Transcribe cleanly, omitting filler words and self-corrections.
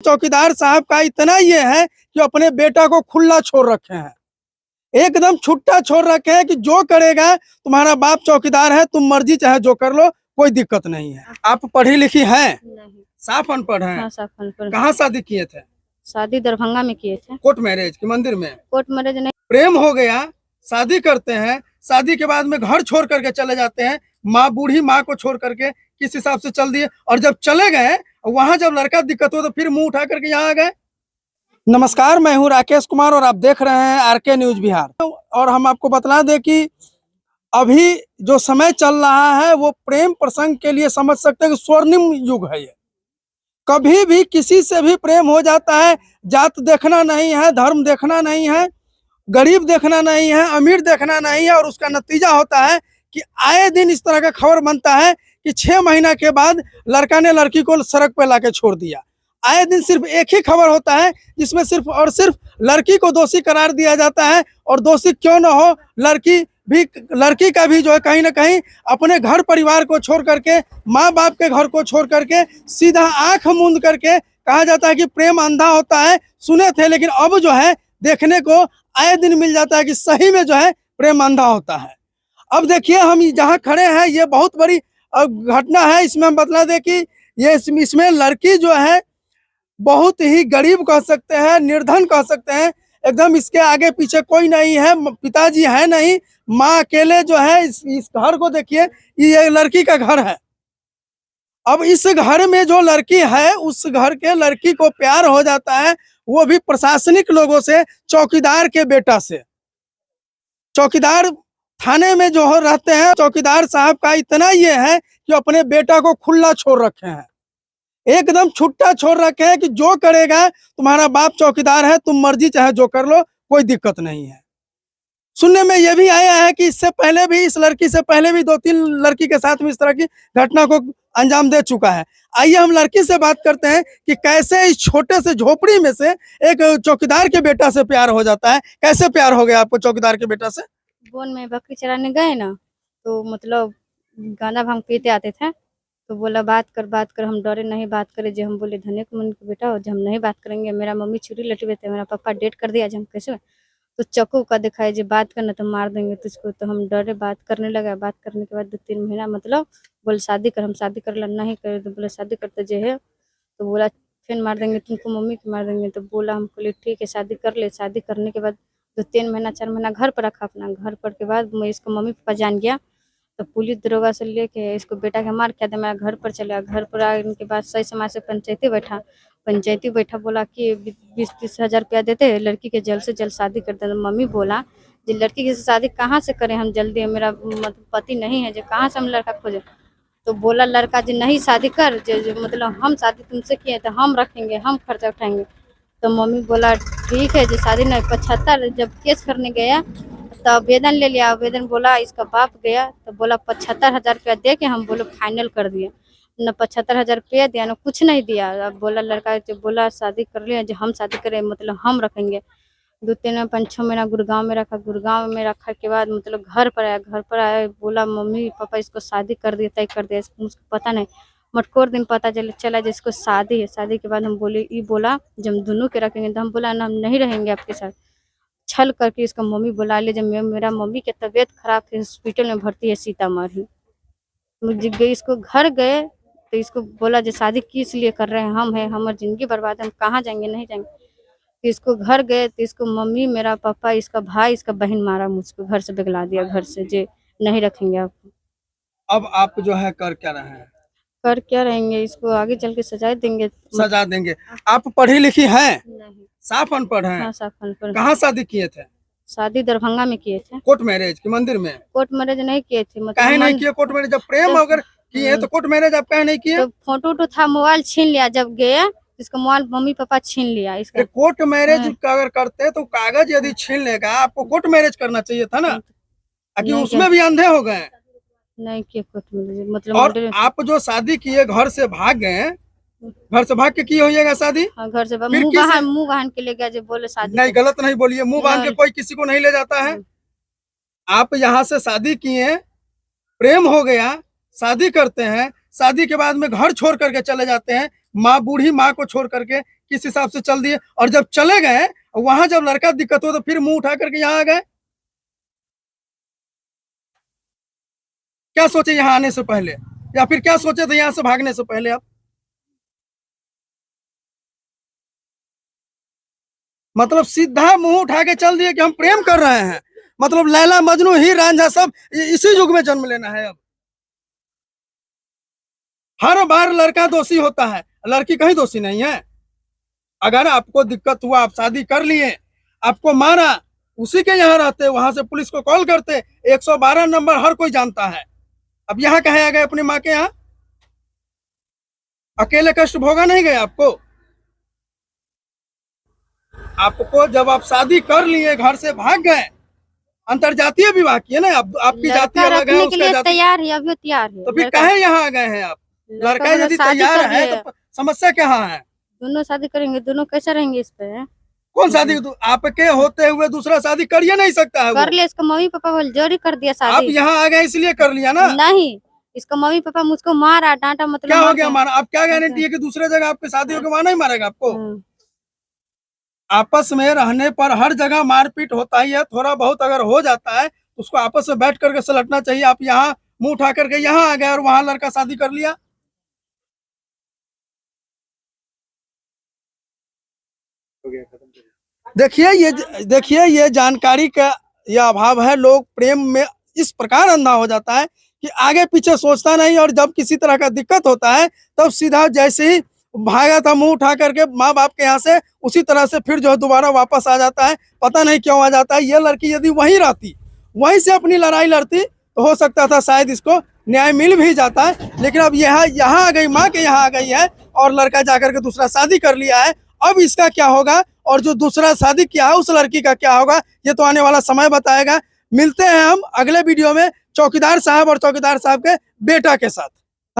चौकीदार साहब का इतना ये है कि अपने बेटा को खुला छोड़ रखे हैं, एकदम छुट्टा छोड़ रखे हैं कि जो करेगा तुम्हारा बाप चौकीदार है, तुम मर्जी चाहे जो कर लो, कोई दिक्कत नहीं है। आप पढ़ी लिखी हैं? नहीं। साफ अनपढ़ हैं? हाँ, साफ अनपढ़। कहाँ शादी किए थे? शादी दरभंगा में किए थे। कोर्ट मैरिज की मंदिर में? कोर्ट मैरिज नहीं। प्रेम हो गया, शादी करते हैं, शादी के बाद में घर छोड़ करके चले जाते हैं, माँ बूढ़ी माँ को छोड़ करके किस हिसाब से चल दिए, और जब चले गए वहां जब लड़का दिक्कत हो तो फिर मुंह उठा करके यहाँ आ गए। नमस्कार, मैं हूँ राकेश कुमार और आप देख रहे हैं आरके न्यूज बिहार। और हम आपको बतला दें कि अभी जो समय चल रहा है वो प्रेम प्रसंग के लिए समझ सकते हैं कि स्वर्णिम युग है। ये कभी भी किसी से भी प्रेम हो जाता है, जात देखना नहीं है, धर्म देखना नहीं है, गरीब देखना नहीं है, अमीर देखना नहीं है, और उसका नतीजा होता है कि आए दिन इस तरह का खबर बनता है कि 6 महीना के बाद लड़का ने लड़की को सड़क पर लाके छोड़ दिया। आए दिन सिर्फ एक ही खबर होता है जिसमें सिर्फ और सिर्फ लड़की को दोषी करार दिया जाता है, और दोषी क्यों न हो, लड़की का भी जो है कहीं ना कहीं अपने घर परिवार को छोड़ करके, माँ बाप के घर को छोड़ करके सीधा आंख मूंद करके कहा जाता है कि प्रेम अंधा होता है। सुने थे, लेकिन अब जो है देखने को आए दिन मिल जाता है कि सही में जो है प्रेम अंधा होता है। अब देखिए, हम जहाँ खड़े हैं ये बहुत बड़ी घटना है। इसमें हम बतला दें कि ये इसमें लड़की जो है बहुत ही गरीब कह सकते हैं, निर्धन कह सकते हैं, एकदम इसके आगे पीछे कोई नहीं है, पिताजी है नहीं, माँ अकेले जो है। इस घर को देखिए, ये लड़की का घर है। अब इस घर में जो लड़की है, उस घर के लड़की को प्यार हो जाता है, वो भी प्रशासनिक लोगों से, चौकीदार के बेटा से। चौकीदार थाने में जो रहते हैं, चौकीदार साहब का इतना ये है कि अपने बेटा को खुला छोड़ रखे हैं, एकदम छुट्टा छोड़ रखे हैं कि जो करेगा तुम्हारा बाप चौकीदार है, तुम मर्जी चाहे जो कर लो, कोई दिक्कत नहीं है। सुनने में यह भी आया है कि इससे पहले भी, इस लड़की से पहले भी 2-3 लड़की के साथ में इस तरह की घटना को अंजाम दे चुका है। आइए हम लड़की से बात करते हैं कि कैसे इस छोटे से झोपड़ी में से एक चौकीदार के बेटा से प्यार हो जाता है। कैसे प्यार हो गया आपको चौकीदार के बेटा से? वन में बकरी चराने गए ना, तो मतलब गांजा भांग पीते आते थे, तो बोला बात कर। हम डरे नहीं, बात करे। जो हम बोले धनिक मन के बेटा हो, जो हम नहीं बात करेंगे, मेरा मम्मी छुरी लटवे थे, मेरा पापा डेट कर दिया, जो हम कैसे, तो चाकू का दिखाए जो बात करना तो मार देंगे तुझको। तो हम डरे, बात करने लगा। बात करने के बाद 2-3 महीना मतलब बोले शादी कर। हम शादी कर ला नहीं करे, तो बोला शादी करते जो है, तो बोला फिर मार देंगे तुमको, मम्मी को मार देंगे। तो बोला, हम बोले ठीक है शादी कर ले। शादी करने के बाद 2-3 महीना 4 महीना घर पर रखा अपना। घर पर के बाद मैं इसको मम्मी पापा जान गया, तो पुलिस दरोगा से लेके इसको बेटा के मार किया। तो मेरा घर पर चला। घर पर आने के बाद सही समाज से पंचायती बैठा बोला कि 20-30 हज़ार रुपया देते, लड़की के जल्द से जल्द शादी कर दे। मम्मी बोला जी लड़की की शादी कहाँ से करें हम जल्दी, मेरा मतलब पति नहीं है, जो कहाँ से हम लड़का खोजे। तो बोला लड़का जी नहीं शादी कर, जो मतलब हम शादी तुमसे किए तो हम रखेंगे, हम खर्चा उठाएंगे। तो मम्मी बोला ठीक है, जो शादी नहीं। 75 जब केस करने गया तो आवेदन ले लिया। आवेदन बोला इसका बाप गया, तो बोला 75,000 रुपया दे के हम बोलो फाइनल कर दिए। न 75,000 रुपया दिया, न कुछ नहीं दिया। अब बोला लड़का जो बोला शादी कर लिया, जो हम शादी करें मतलब हम रखेंगे। 2-3 5-6 महीना गुड़गांव में रखा। गुड़गांव में रखा के बाद मतलब घर पर आया। घर पर आया, बोला मम्मी पापा इसको शादी कर दिया, तय कर दिया। उसको पता नहीं, मटकोर दिन पता चला जिसको शादी है। शादी के बाद हम बोले, ये बोला जब हम दोनों के रखेंगे, तो हम बोला ना हम नहीं रहेंगे आपके साथ। छल करके इसका मम्मी बुला ले। जब मेरा मम्मी की तबीयत खराब थी, हॉस्पिटल में भर्ती है सीतामढ़ी, मुझे गई इसको घर गए, तो इसको बोला जो शादी किस लिए कर रहे हैं, हम है, हमारी जिंदगी बर्बाद है, हम कहाँ जाएंगे, नहीं जाएंगे। तो इसको घर गए, तो इसको मम्मी, मेरा पापा, इसका भाई, इसका बहन मारा, मुझको घर से बिगला दिया, घर से जे नहीं रखेंगे आपको। अब आप जो है कर क्या रहे हैं? कर क्या रहेंगे, इसको आगे चल के सजा देंगे। सजा देंगे। आप पढ़ी लिखी हैं? नहीं। साफ अनपढ़ हैं? हाँ, साफ अनपढ़। कहाँ शादी किए थे? शादी दरभंगा में किए थे। कोर्ट मैरिज की मंदिर में? कोर्ट मैरिज नहीं किए थे। काहे नहीं किए कोर्ट मैरिज? जब प्रेम अगर किए तो कोर्ट मैरिज आप काहे नहीं किए? तो फोटो था, मोबाइल छीन लिया जब गए, इसका मोबाइल मम्मी पापा छीन लिया इसका। कोर्ट मैरिज अगर करते तो कागज यदि छीन लेगा, आपको कोर्ट मैरिज करना चाहिए था ना। कि उसमें भी अंधे हो गए? नहीं किए कोर्ट मैरिज मतलब। और आप जो शादी किए घर से भाग गए, घर से भाग के की होइएगा शादी? हाँ, घर से मुंह बहान के ले गया, जो बोले शादी। नहीं, गलत नहीं बोलिए, मुंह बांध के कोई किसी को नहीं ले जाता है। आप यहाँ से शादी किए, प्रेम हो गया, शादी करते हैं, शादी के बाद में घर छोड़ करके चले जाते हैं, माँ बूढ़ी माँ को छोड़ करके किस हिसाब से चल दिए, और जब चले गए वहां जब लड़का दिक्कत हो तो फिर मुंह उठा करके यहाँ आ गए। क्या सोचे यहाँ आने से पहले, या फिर क्या सोचे थे यहाँ से भागने से पहले आप? मतलब सीधा मुंह उठा के चल दिए कि हम प्रेम कर रहे हैं। मतलब लैला मजनू ही रांझा सब इसी युग में जन्म लेना है। अब हर बार लड़का दोषी होता है, लड़की कहीं दोषी नहीं है। अगर आपको दिक्कत हुआ, आप शादी कर लिए, आपको मारा, उसी के यहाँ रहते, वहां से पुलिस को कॉल करते, 112 नंबर हर कोई जानता है। अब यहाँ कहे आ गए अपनी माँ के यहाँ? अकेले कष्ट भोगा नहीं गए आपको? आपको जब आप शादी कर लिए, घर से भाग गए, अंतरजातीय विवाह किए ना, आपकी जाति लड़का अलग है, रखने के उसका लिए जाति, तैयार है, अभी तैयार है। तो फिर लड़का कहे यहाँ आ गए हैं आप? लड़का बोला यदि शादी तैयार कर है लिए। तो समस्या क्या है? दोनों शादी करेंगे, दोनों कैसे रहेंगे इस पे? कौन शादी? आपके होते हुए दूसरा शादी करिए नहीं सकता है वो। कर लिया, इसका मम्मी पापा बोल जोरी कर दिया आप शादी। यहाँ आ गए इसलिए कर लिया ना? नहीं, इसका मम्मी पापा मुझको मारा डांटा, मतलब क्या हो मार गया के। मारा? आप क्या गारंटी है कि दूसरे जगह आपकी शादी होगी वहां नहीं मारेगा आपको? हम्म। आपस में रहने पर हर जगह मारपीट होता ही है। थोड़ा बहुत अगर हो जाता है तो उसको आपस में बैठ करके सलटना चाहिए। आप यहाँ मुंह उठा करके यहाँ आ गए और वहां लड़का शादी कर लिया। देखिए ये जानकारी का यह अभाव है। लोग प्रेम में इस प्रकार अंधा हो जाता है कि आगे पीछे सोचता नहीं, और जब किसी तरह का दिक्कत होता है तब सीधा जैसे ही भागा था मुंह उठा करके माँ बाप के यहाँ से, उसी तरह से फिर जो है दोबारा वापस आ जाता है। पता नहीं क्यों आ जाता है। ये लड़की यदि वहीं रहती, वहीं से अपनी लड़ाई लड़ती, तो हो सकता था शायद इसको न्याय मिल भी जाता है। लेकिन अब यहाँ आ गई, माँ के यहाँ आ गई है, और लड़का जाकर के दूसरा शादी कर लिया है। अब इसका क्या होगा, और जो दूसरा शादी किया है उस लड़की का क्या होगा, ये तो आने वाला समय बताएगा। मिलते हैं हम अगले वीडियो में चौकीदार साहब और चौकीदार साहब के बेटा के साथ।